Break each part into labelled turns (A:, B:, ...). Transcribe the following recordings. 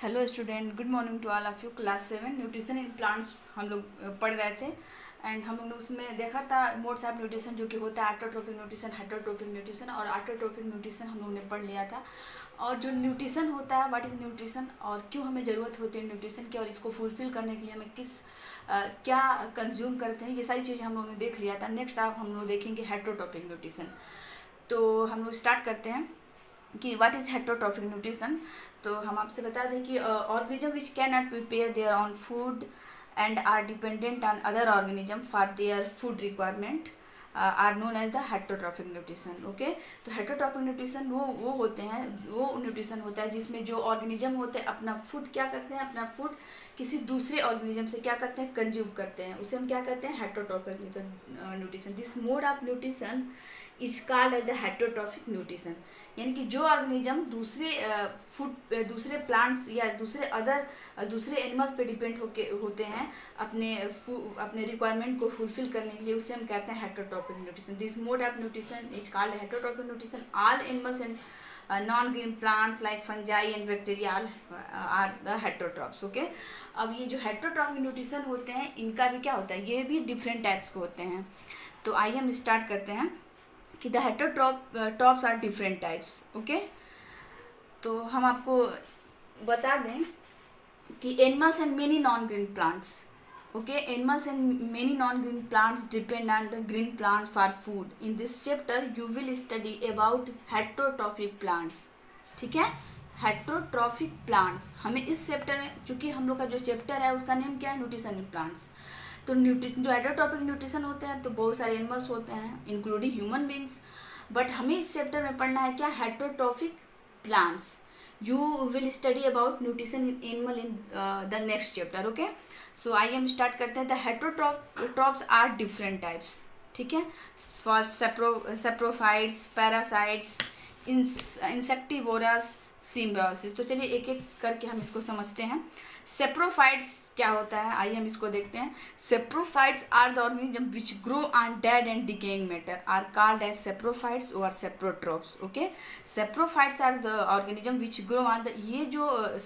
A: Hello student, good morning to all of you. Class 7 nutrition in plants हम लोग पढ़ रहे थे एंड हम लोग ने उसमें देखा था मोड्स ऑफ न्यूट्रिशन जो कि होता है ऑटोट्रोपिक न्यूट्रिशन, हेटरोट्रोपिक न्यूट्रिशन और ऑटोट्रोपिक न्यूट्रिशन हम लोग ने पढ़ लिया था। और जो न्यूट्रिशन होता है, व्हाट इज़ न्यूट्रिशन और क्यों हमें ज़रूरत होती है न्यूट्रिशन की और इसको फुलफिल करने के लिए हमें क्या कंज्यूम करते हैं, ये सारी चीज़ें हम लोग ने देख लिया था। नेक्स्ट आप हम लोग देखेंगे हेटरोट्रोपिक न्यूट्रिशन। तो हम लोग स्टार्ट करते हैं कि व्हाट इज़ हेटरोट्रोपिक न्यूट्रिशन। तो हम आपसे बता दें कि organism which can not prepare their own food and are dependent on other organism for their food requirement are known as the heterotrophic nutrition. Okay, तो हेटरोट्रोपिक न्यूट्रिशन वो होते हैं, वो न्यूट्रिशन होता है जिसमें जो ऑर्गेनिज्म होते हैं अपना फूड क्या करते हैं, अपना फूड किसी दूसरे ऑर्गेनिज्म से क्या करते हैं, कंज्यूम करते हैं। उसे हम क्या कहते हैं, heterotrophic nutrition. This mode of nutrition is called as the heterotrophic nutrition. यानी कि जो ऑर्गेनिज्म दूसरे प्लांट्स या दूसरे एनिमल्स पे डिपेंड होते हैं अपने रिक्वायरमेंट को फुलफिल करने के लिए, उसे हम कहते हैं heterotrophic nutrition. This mode of nutrition is called heterotrophic nutrition. All animals and non-green plants like fungi and bacteria are the heterotrophs. Okay, अब ये जो हेटरोट्रोपिक न्यूट्रिशन होते हैं इनका भी क्या होता है, ये भी डिफरेंट टाइप्स के होते हैं। तो आइए हम स्टार्ट करते हैं कि the heterotrophs are different types. Okay, तो हम आपको बता दें कि animals and many non green plants. Okay, animals and many non-green plants depend on the green plant for food. In this chapter, you will study about heterotrophic plants. ठीक है, heterotrophic plants हमें इस चैप्टर में, चूंकि हम लोग का जो चैप्टर है उसका नेम क्या है, न्यूट्रिशन इन प्लांट्स। तो न्यूट्रिशन जो हेटरोट्रॉपिक न्यूट्रिशन होते हैं तो बहुत सारे एनिमल्स होते हैं इंक्लूडिंग ह्यूमन बींग्स, बट हमें इस चैप्टर में पढ़ना है क्या, heterotrophic plants. You will study about nutrition in animal in the next chapter. Okay, so आइए हम स्टार्ट करते हैं। The heterotrophs are different types. ठीक है, first saprophytes, parasites, insectivorous, symbiosis. तो चलिए एक एक करके हम इसको समझते हैं। सेप्रोफाइट्स क्या होता है, आइए हम इसको देखते हैं। Saprophytes are the organism which grow on dead and decaying matter are called as saprophytes और saprotrophs. Okay, saprophytes are the organism which grow on the, ये जो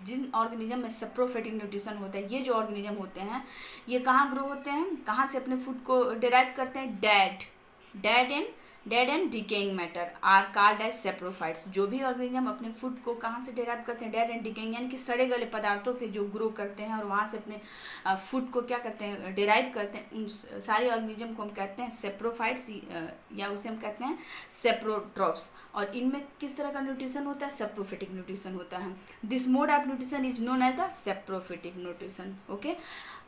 A: जिन ऑर्गेनिज्म में सेप्रोफाइटिक न्यूट्रिशन होता है, ये जो ऑर्गेनिज्म होते हैं ये कहाँ ग्रो होते हैं, कहाँ से अपने फूड को डिराइव करते हैं, dead and decaying matter are called as saprophytes. जो भी ऑर्गेनिज्म अपने फूड को कहाँ से डिराइव करते हैं, डेड एंड डिकेइंग यानी कि सड़े गले पदार्थों पे जो ग्रो करते हैं और वहाँ से अपने फूड को क्या करते हैं, डिराइव करते हैं, उन सारे ऑर्गेनिज्म को हम कहते हैं सेप्रोफाइट्स या उसे हम कहते हैं सेप्रोट्रोप्स। और इनमें किस तरह का न्यूट्रिशन होता है, सेप्रोफिटिक न्यूट्रिशन होता है। This mode of nutrition is known as the saprophytic nutrition. Okay,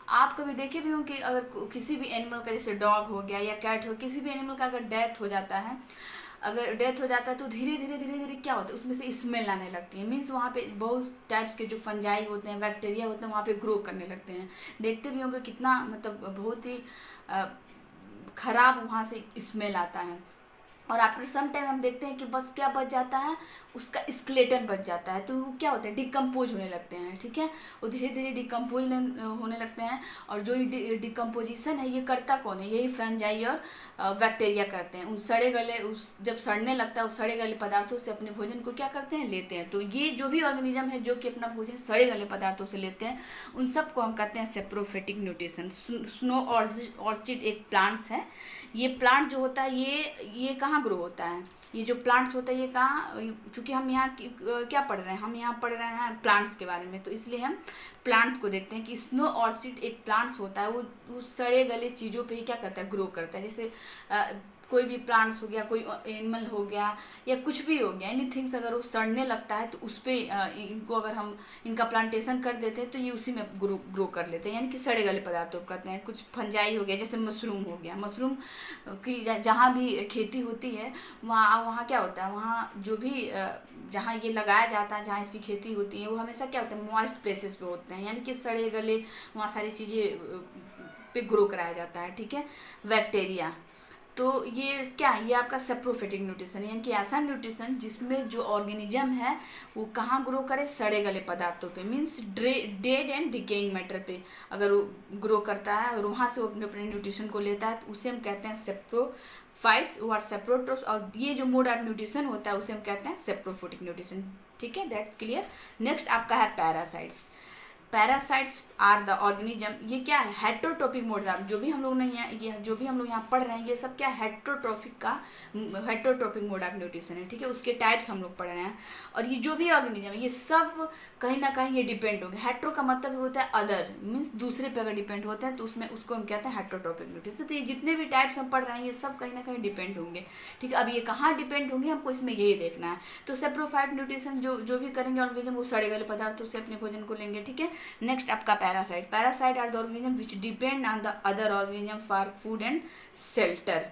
A: आप कभी देखे भी हों कि अगर किसी भी एनिमल का, जैसे डॉग हो गया या कैट हो, किसी भी एनिमल का अगर डेथ हो जाता है, तो धीरे धीरे क्या होता है, उसमें से स्मेल आने लगती है। मीन्स वहाँ पे बहुत टाइप्स के जो फंजाई होते हैं, बैक्टीरिया होते हैं, वहाँ पे ग्रो करने लगते हैं। देखते भी होंगे कितना मतलब बहुत ही खराब वहाँ से स्मेल आता है। और आफ्टर सम टाइम हम देखते हैं कि बस क्या बच जाता है, उसका स्केलेटन बच जाता है। तो वो क्या होता है, डिकम्पोज होने लगते हैं। ठीक है, वो धीरे धीरे डिकम्पोज होने लगते हैं। और जो ये डिकम्पोजिशन है ये करता कौन है, यही फंजाई और बैक्टीरिया करते हैं। उन सड़े गले, जब सड़ने लगता है उस सड़े गले पदार्थों से अपने भोजन को क्या करते हैं, लेते हैं। तो ये जो भी ऑर्गेनिज्म है जो कि अपना भोजन सड़े गले पदार्थों से लेते हैं, उन सबको हम कहते हैं सेप्रोफिटिक न्यूट्रिशन। स्नो ऑर्चिड एक प्लांट्स है। ये प्लांट जो होता है ये कहाँ ग्रो होता है, ये जो प्लांट्स होता है ये कहाँ, चूँकि हम यहाँ क्या पढ़ रहे हैं, हम यहाँ पढ़ रहे हैं प्लांट्स के बारे में, तो इसलिए हम प्लांट को देखते हैं कि स्नो ऑर्चिड एक प्लांट्स होता है। वो सड़े गले चीज़ों पे ही क्या करता है, ग्रो करता है। जैसे कोई भी प्लांट्स हो गया, कोई एनिमल हो गया या कुछ भी हो गया, एनीथिंग्स अगर वो सड़ने लगता है तो उस पर इनको अगर हम इनका प्लांटेशन कर देते हैं तो ये उसी में ग्रो कर लेते हैं, यानी कि सड़े गले पदार्थों को कहते हैं। कुछ फंजाई हो गया, जैसे मशरूम हो गया, मशरूम की जहाँ भी खेती होती है वहाँ क्या होता है, वहाँ जो भी जहाँ ये लगाया जाता है, जहाँ इसकी खेती होती है, वो हमेशा क्या होता है, मॉइस्ट प्लेसेस पे होते हैं, यानी कि सड़े गले वहाँ सारी चीज़ें पे ग्रो कराया जाता है। ठीक है, बैक्टीरिया। तो ये क्या है, ये आपका सेप्रोफिटिक न्यूट्रिशन, यानी कि ऐसा न्यूट्रिशन जिसमें जो ऑर्गेनिज्म है वो कहाँ ग्रो करे, सड़े गले पदार्थों पे, means dead and decaying matter पे अगर वो ग्रो करता है और वहाँ से वो अपने न्यूट्रिशन को लेता है, तो उसे हम कहते हैं फाइट्स वो आर सेप्रोट्रोप्स, और ये जो मोड ऑफ न्यूट्रिशन होता है उसे हम कहते हैं सेप्रोफोटिक न्यूट्रिशन। ठीक है, दैट क्लियर। नेक्स्ट आपका है parasites. Parasites are the organism, ये क्या है, हेट्रोट्रोपिक मोड। जो भी हम लोग जो भी हम लोग यहाँ पढ़ रहे हैं ये सब क्या हेट्रोट्रोपिक मोड ऑफ न्यूट्रिशन है। ठीक है, उसके टाइप्स हम लोग पढ़ रहे हैं। और ये जो भी ऑर्गेनिज्म है ये सब कहीं ना कहीं ये डिपेंड होंगे। हेट्रो का मतलब होता है अदर, मीन्स दूसरे पे अगर डिपेंड होता है तो उसमें उसको हम कहते हैं हेट्रोट्रोपिक न्यूट्रिशन। तो ये जितने भी टाइप्स हम पढ़ रहे हैं ये सब कहीं ना कहीं डिपेंड होंगे। ठीक है, अब ये कहाँ डिपेंड होंगे हमको इसमें यही देखना है। तो सेप्रोफाइट न्यूट्रिशन जो भी करेंगे ऑर्गेनिज्म वो सड़े गले पदार्थों से अपने भोजन को लेंगे। ठीक है, नेक्स्ट आपका parasite. Parasite are the organism which depend on the other organism for food and shelter.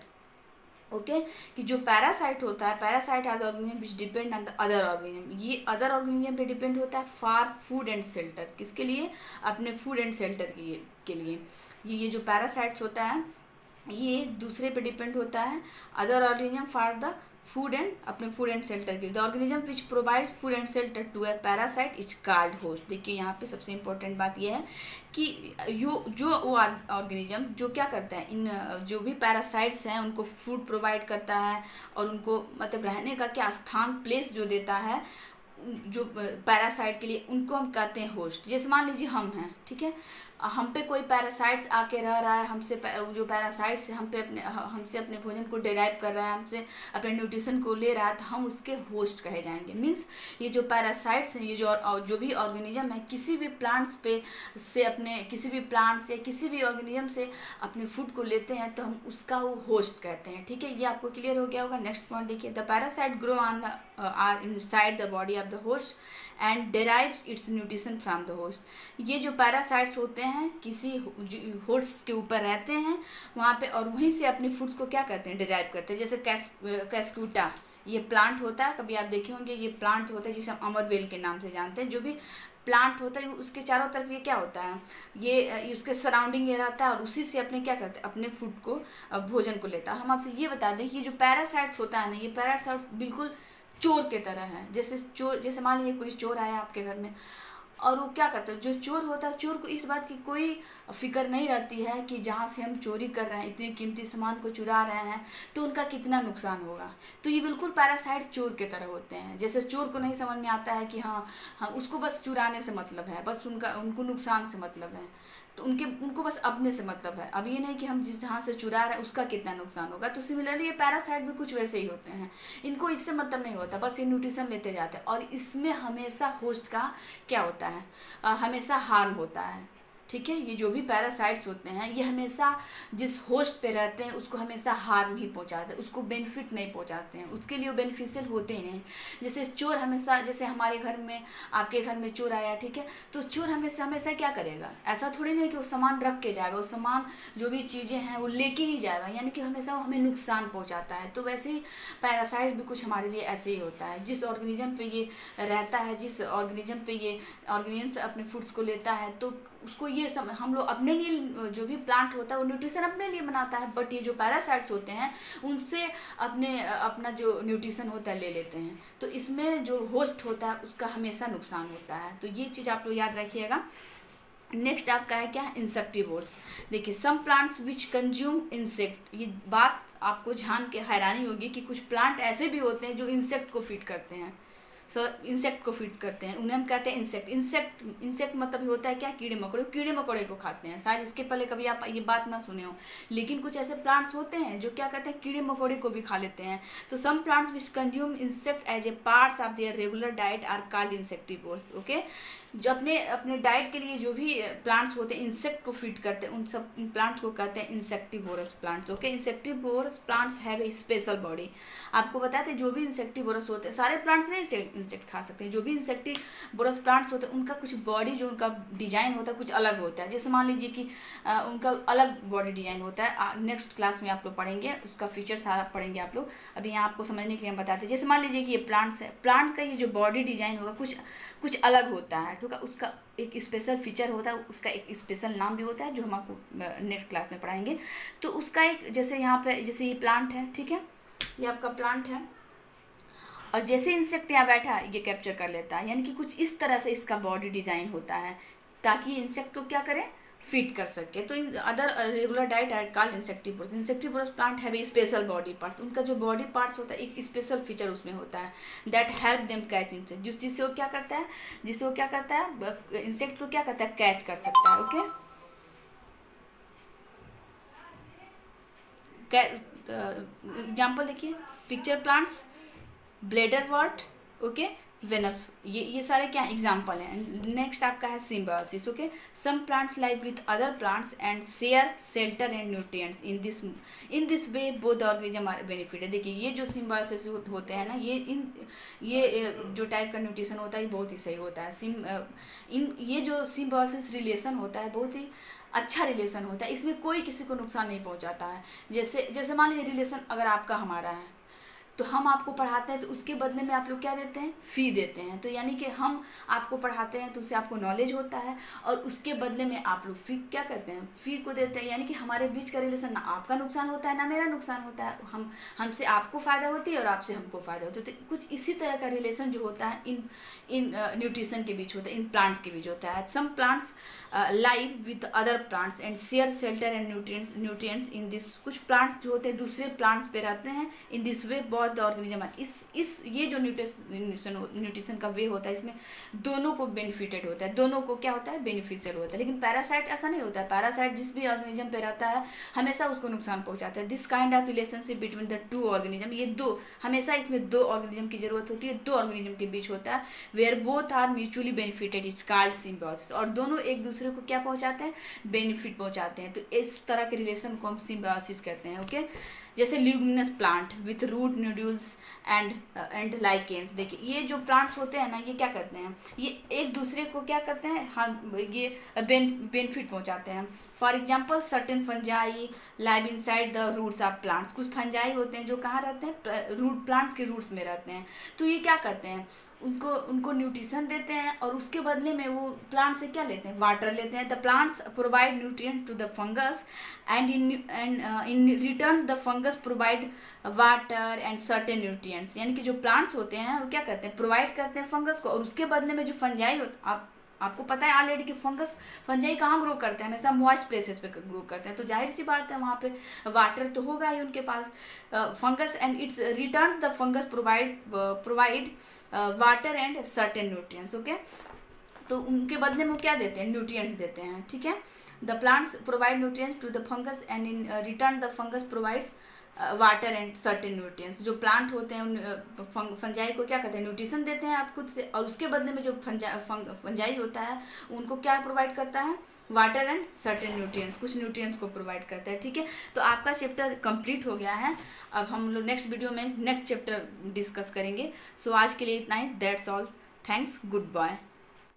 A: Okay, कि जो पैरासाइट होता है, parasite are the organism which depend on the other organism, ये अदर ऑर्गेनिज्म पे डिपेंड होता है for food and shelter. किसके लिए, अपने फूड एंड शेल्टर के लिए। ये जो पैरासाइट्स होता है ये दूसरे पे डिपेंड होता है, other organism for the food and अपने फूड एंड शेल्टर के लिए। The organism which provides food and shelter to a parasite is called host. देखिए यहाँ पे सबसे इंपॉर्टेंट बात यह है कि जो वो ऑर्गेनिज्म जो क्या करता है, इन जो भी पैरासाइट्स हैं उनको फूड प्रोवाइड करता है और उनको मतलब रहने का क्या स्थान, प्लेस जो देता है जो पैरासाइट के लिए, उनको हम कहते हैं होस्ट। जैसे मान लीजिए हम हैं, ठीक है, हम पे कोई पैरासाइट्स आके रह रहा है, हमसे जो पैरासाइट्स हमसे अपने भोजन को डिराइव कर रहा है, हमसे अपने न्यूट्रिशन को ले रहा है, तो हम उसके होस्ट कहे जाएंगे। मीन्स ये जो पैरासाइट्स हैं, ये जो भी ऑर्गेनिज्म है किसी भी प्लांट्स पे से अपने किसी भी प्लांट्स या किसी भी ऑर्गेनिज्म से अपने फूड को लेते हैं तो हम उसका वो होस्ट कहते हैं। ठीक है, ये आपको क्लियर हो गया होगा। नेक्स्ट पॉइंट देखिए, the parasite grow on or inside the body of the host and derive its nutrition from the host. ये जो पैरासाइट्स होते हैं किसी होस्ट के ऊपर रहते हैं वहाँ पे, और वहीं से अपने फूड्स को क्या करते हैं, डेराइव करते हैं। जैसे कैस्क्यूटा ये प्लांट होता है, कभी आप देखे होंगे, ये प्लांट होता है जिसे हम अमरवेल के नाम से जानते हैं। जो भी प्लांट होता है उसके चारों तरफ ये क्या होता है, ये उसके सराउंडिंग ये रहता है और उसी से अपने क्या करते हैं, अपने फूड को भोजन को लेता है। हम आपसे ये बता दें कि ये जो पैरासाइट्स होता है ना, ये पैरासाइट बिल्कुल चोर के तरह है। जैसे मान लीजिए कोई चोर आया आपके घर में और वो क्या करता है, जो चोर होता है चोर को इस बात की कोई फिक्र नहीं रहती है कि जहाँ से हम चोरी कर रहे हैं, इतने कीमती सामान को चुरा रहे हैं तो उनका कितना नुकसान होगा। तो ये बिल्कुल पैरासाइट्स चोर के तरह होते हैं। जैसे चोर को नहीं समझ में आता है कि हाँ उसको बस चुराने से मतलब है, बस उनको नुकसान से मतलब है, तो उनको बस अपने से मतलब है। अब ये नहीं कि हम जहाँ से चुरा रहे हैं उसका कितना नुकसान होगा। तो सिमिलरली ये पैरासाइट भी कुछ वैसे ही होते हैं, इनको इससे मतलब नहीं होता, बस ये न्यूट्रिशन लेते जाते हैं। और इसमें हमेशा होस्ट का क्या होता है, हमेशा हार्म होता है। ठीक है, ये जो भी पैरासाइट्स होते हैं ये हमेशा जिस होस्ट पे रहते हैं उसको हमेशा हार्म ही पहुंचाते हैं, उसको बेनिफिट नहीं पहुंचाते हैं, उसके लिए वो बेनिफिशियल होते ही नहीं। जैसे चोर हमेशा, जैसे हमारे घर में आपके घर में चोर आया, ठीक है, तो चोर हमेशा क्या करेगा, ऐसा थोड़ी नहीं कि वो सामान रख के जाएगा, वो सामान जो भी चीज़ें हैं वो लेके ही जाएगा, यानी कि हमेशा वो हमें नुकसान पहुँचाता है। तो वैसे ही पैरासाइट भी कुछ हमारे लिए ऐसे ही होता है। जिस ऑर्गेनिज्म पे ये रहता है, जिस ऑर्गेनिज्म पे ये ऑर्गेनिज्म अपने फूड्स को लेता है, तो उसको ये हम लोग अपने लिए, जो भी प्लांट होता है वो न्यूट्रिशन अपने लिए बनाता है, बट ये जो पैरासाइट्स होते हैं उनसे अपना जो न्यूट्रिशन होता है ले लेते हैं। तो इसमें जो होस्ट होता है उसका हमेशा नुकसान होता है। तो ये चीज़ आप लोग याद रखिएगा। नेक्स्ट आपका है क्या, इंसेक्टिवोर्स। देखिए, some plants which consume insect, ये बात आपको जान के हैरानी होगी कि कुछ प्लांट ऐसे भी होते हैं जो इंसेक्ट को फीड करते हैं। इंसेक्ट को फीड करते हैं, उन्हें हम कहते हैं इंसेक्ट मतलब होता है क्या, कीड़े मकोड़े को खाते हैं। शायद इसके पहले कभी आप ये बात ना सुने हो, लेकिन कुछ ऐसे प्लांट्स होते हैं जो क्या कहते हैं, कीड़े मकोड़े को भी खा लेते हैं। तो some plants which consume insect as a parts of their regular diet are called insectivores. Okay, जो अपने डाइट के लिए जो भी प्लांट्स होते हैं इंसेक्ट को फीड करते हैं, उन सब प्लांट्स को कहते हैं insectivorous plants. Okay, insectivorous plants have a special body. आपको बताते हैं जो भी इंसेक्टिवोरस होते हैं, सारे प्लांट्स नहीं इंसेक्ट खा सकते हैं, जो भी इंसेक्टिवोरस प्लांट्स होते हैं उनका कुछ बॉडी, जो उनका डिजाइन होता है कुछ अलग होता है। जैसे मान लीजिए कि उनका अलग बॉडी डिजाइन होता है, नेक्स्ट क्लास में आप लोग पढ़ेंगे, उसका फीचर सारा पढ़ेंगे आप लोग। अभी यहाँ आपको समझने के लिए हम बताते हैं। जैसे मान लीजिए कि ये प्लांट्स है, प्लांट्स का ये जो बॉडी डिजाइन होगा कुछ अलग होता है, ठीक है, उसका एक स्पेशल फीचर होता है, उसका एक स्पेशल नाम भी होता है जो हम आपको नेक्स्ट क्लास में पढ़ाएंगे। तो उसका एक, जैसे यहाँ पे जैसे ये प्लांट है, ठीक है, ये आपका प्लांट है, और जैसे इंसेक्ट यहाँ बैठा ये कैप्चर कर लेता है, यानी कि कुछ इस तरह से इसका बॉडी डिजाइन होता है ताकि इंसेक्ट को क्या करे, फीड कर सके। तो in other regular diet are called insectivorous. Insectivorous plant have a special body parts, उनका जो बॉडी पार्ट्स होता है एक स्पेशल फीचर उसमें होता है, that help them catch insect, जिससे वो क्या करता है, इंसेक्ट को क्या करता है, कैच कर सकता है। ओके, एग्जाम्पल देखिए, picture plants, bladderwort, okay, Venus, ये सारे क्या एग्जाम्पल हैं। नेक्स्ट आपका है symbiosis. Okay, some plants live with other plants and share shelter and nutrients in this way both organism are benefit है। देखिए ये जो सिम्बायोसिस होते हैं ना, ये जो टाइप का न्यूट्रिशन होता है ये बहुत ही सही होता है। ये जो सिम्बायोसिस रिलेशन होता है बहुत ही अच्छा रिलेशन होता है, इसमें कोई किसी को नुकसान नहीं पहुंचाता है। जैसे मान लीजिए रिलेशन अगर आपका हमारा है तो हम आपको पढ़ाते हैं तो उसके बदले में आप लोग क्या देते हैं, फ़ी देते हैं। तो यानी कि हम आपको पढ़ाते हैं तो उससे आपको नॉलेज होता है और उसके बदले में आप लोग फ़ी क्या करते हैं, फ़ी को देते हैं। यानी कि हमारे बीच का रिलेशन ना आपका नुकसान होता है ना मेरा नुकसान होता है, हमसे आपको फ़ायदा होती है और आपसे हमको फ़ायदा होता है। तो कुछ इसी तरह का रिलेशन जो होता है इन न्यूट्रिशन के बीच होता है, इन प्लांट्स के बीच होता है। Some plants live with other plants and share shelter and nutrients in this, कुछ प्लांट्स जो होते हैं दूसरे प्लांट्स पे रहते हैं। इन दिस वे बहुत ऑर्गेनिज्म, ये जो न्यूट्रिशन का वे होता है इसमें दोनों को बेनिफिटेड होता है, दोनों को क्या होता है, बेनिफिशियल होता है। लेकिन पैरासाइट ऐसा नहीं होता है, पैरासाइट जिस भी ऑर्गेनिज्म पे रहता है हमेशा उसको नुकसान पहुंचाता है। This kind of relationship between the two organism, ये दो, हमेशा इसमें दो ऑर्गेनिज्म की जरूरत होती है, दो ऑर्गेनिज्म के बीच होता है। Where both are mutually benefited is called symbiosis, और दोनों एक दूसरे को क्या पहुंचाते हैं, बेनिफिट पहुंचाते हैं। तो इस तरह के रिलेशन को हम सिम्बायोसिस कहते हैं। ओके, जैसे leguminous plant with root nodules and lichens. देखिए ये जो प्लांट्स होते हैं ना, ये क्या करते हैं, ये एक दूसरे को क्या करते हैं, हम ये बेनिफिट पहुंचाते हैं। For example certain fungi live inside the roots of plants, कुछ फंजाई होते हैं जो कहाँ रहते हैं, रूट प्लांट्स के रूट्स में रहते हैं। तो ये क्या करते हैं, उनको न्यूट्रिशन देते हैं और उसके बदले में वो प्लांट से क्या लेते हैं, वाटर लेते हैं। The plants provide nutrient to the fungus and in return the fungus provide water and certain nutrients. यानी कि जो प्लांट्स होते हैं वो क्या करते हैं, प्रोवाइड करते हैं फंगस को, और उसके बदले में जो फंजाई आपको पता है ऑलरेडी कि फंजाई कहाँ ग्रो करते हैं, हमेशा मॉइस्ट प्लेसेस पे ग्रो करते हैं। तो जाहिर सी बात है वहाँ पे वाटर तो होगा ही उनके पास। Fungus and its returns the fungus provide water and certain nutrients. Okay, तो उनके बदले में क्या देते हैं, न्यूट्रिएंट्स देते हैं। ठीक है, the plants provide nutrients to the fungus and in return the fungus provides water and certain nutrients. जो प्लांट होते हैं फंजाई को क्या करते हैं, न्यूट्रिशन देते हैं आप खुद से, और उसके बदले में जो फंजाई होता है उनको क्या प्रोवाइड करता है, वाटर एंड सर्टेन न्यूट्रिएंट्स, कुछ न्यूट्रिएंट्स को प्रोवाइड करता है। ठीक है, तो आपका चैप्टर कंप्लीट हो गया है। अब हम लोग नेक्स्ट वीडियो में नेक्स्ट चैप्टर डिस्कस करेंगे। सो आज के लिए इतना ही, that's all, thanks, good bye.